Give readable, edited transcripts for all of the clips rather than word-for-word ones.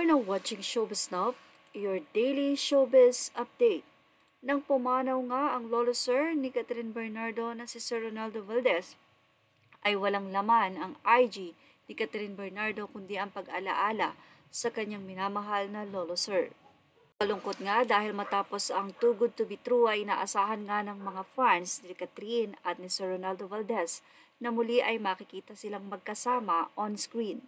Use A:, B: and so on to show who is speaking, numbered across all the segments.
A: You're now watching Showbiz Now, your daily showbiz update. Nang pumanaw nga ang lolo sir ni Catherine Bernardo na si Sir Ronaldo Valdez, ay walang laman ang IG ni Catherine Bernardo kundi ang pag-alaala sa kanyang minamahal na lolo sir. Malungkot nga dahil matapos ang Too Good To Be True ay inaasahan nga ng mga fans ni Catherine at ni Sir Ronaldo Valdez na muli ay makikita silang magkasama on screen.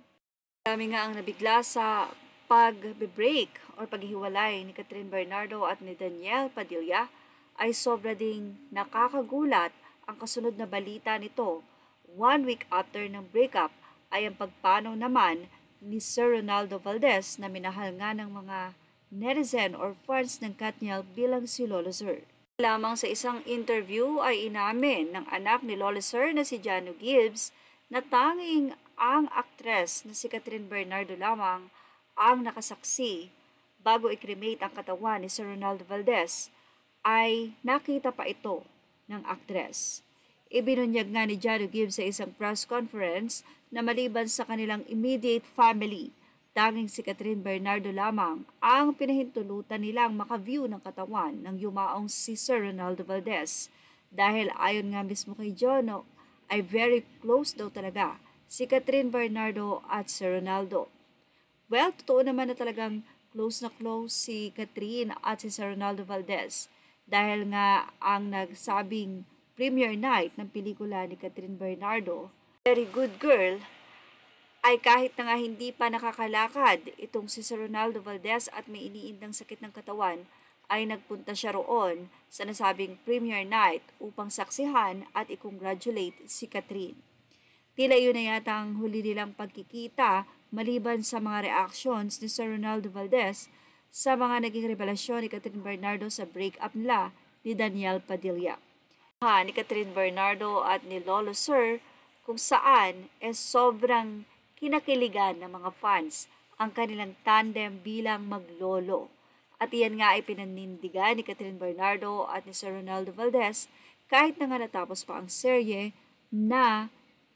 A: Dami nga ang nabigla sa pag-break or paghihiwalay ni Catherine Bernardo at ni Daniel Padilla ay sobra ding nakakagulat ang kasunod na balita nito. 1 week after ng breakup ay ang pagpanaw naman ni Sir Ronaldo Valdez na minahal nga ng mga netizen or fans ng Katniel bilang si Lolo Sir. Lamang sa isang interview ay inamin ng anak ni Lolo Sir na si Jano Gibbs na tanging ang aktres na si Catherine Bernardo lamang ang nakasaksi bago i-cremate ang katawan ni Sir Ronaldo Valdez ay nakita pa ito ng aktres. Ibinunyag nga ni Jano Gibbs sa isang press conference na maliban sa kanilang immediate family, tanging si Catherine Bernardo lamang ang pinahintulutan nilang makaview ng katawan ng yumaong si Sir Ronaldo Valdez dahil ayon nga mismo kay Jono ay very close daw talaga si Catherine Bernardo at Sir Ronaldo. Well, totoo naman na talagang close na close si Catherine at si Sir Ronaldo Valdez dahil nga ang nagsabing premiere night ng pelikula ni Catherine Bernardo, Very Good Girl, ay kahit na nga hindi pa nakakalakad itong si Sir Ronaldo Valdez at may iniindang sakit ng katawan, ay nagpunta siya roon sa nasabing premiere night upang saksihan at i-congratulate si Catherine. Tila yun na yata ang huli nilang pagkikita maliban sa mga reactions ni Sir Ronaldo Valdez sa mga naging revelasyon ni Catherine Bernardo sa breakup nila ni Daniel Padilla. Ni Catherine Bernardo at ni Lolo Sir kung saan sobrang kinakiligan ng mga fans ang kanilang tandem bilang maglolo. At iyan nga ay pinanindigan ni Catherine Bernardo at ni Sir Ronaldo Valdez kahit na nga natapos pa ang serye na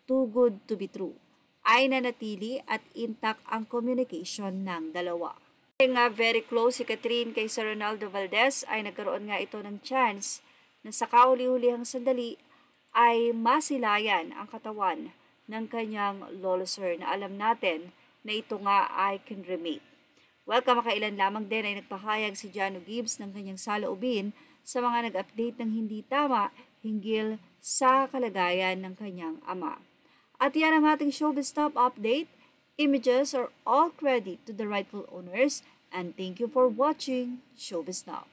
A: Too Good To Be True, ay nanatili at intact ang communication ng dalawa. Dahil nga very close si Catherine kay Sir Ronaldo Valdez ay nagkaroon nga ito ng chance na sa kauli-hulihang sandali ay masilayan ang katawan ng kanyang lolo sir na alam natin na ito nga ay can remake. Well, kamakailan lamang din ay nagpahayag si Jano Gibbs ng kanyang saloobin sa mga nag-update ng hindi tama hinggil sa kalagayan ng kanyang ama. At yan ang ating Showbiz Top update. Images are all credit to the rightful owners and thank you for watching Showbiz Now.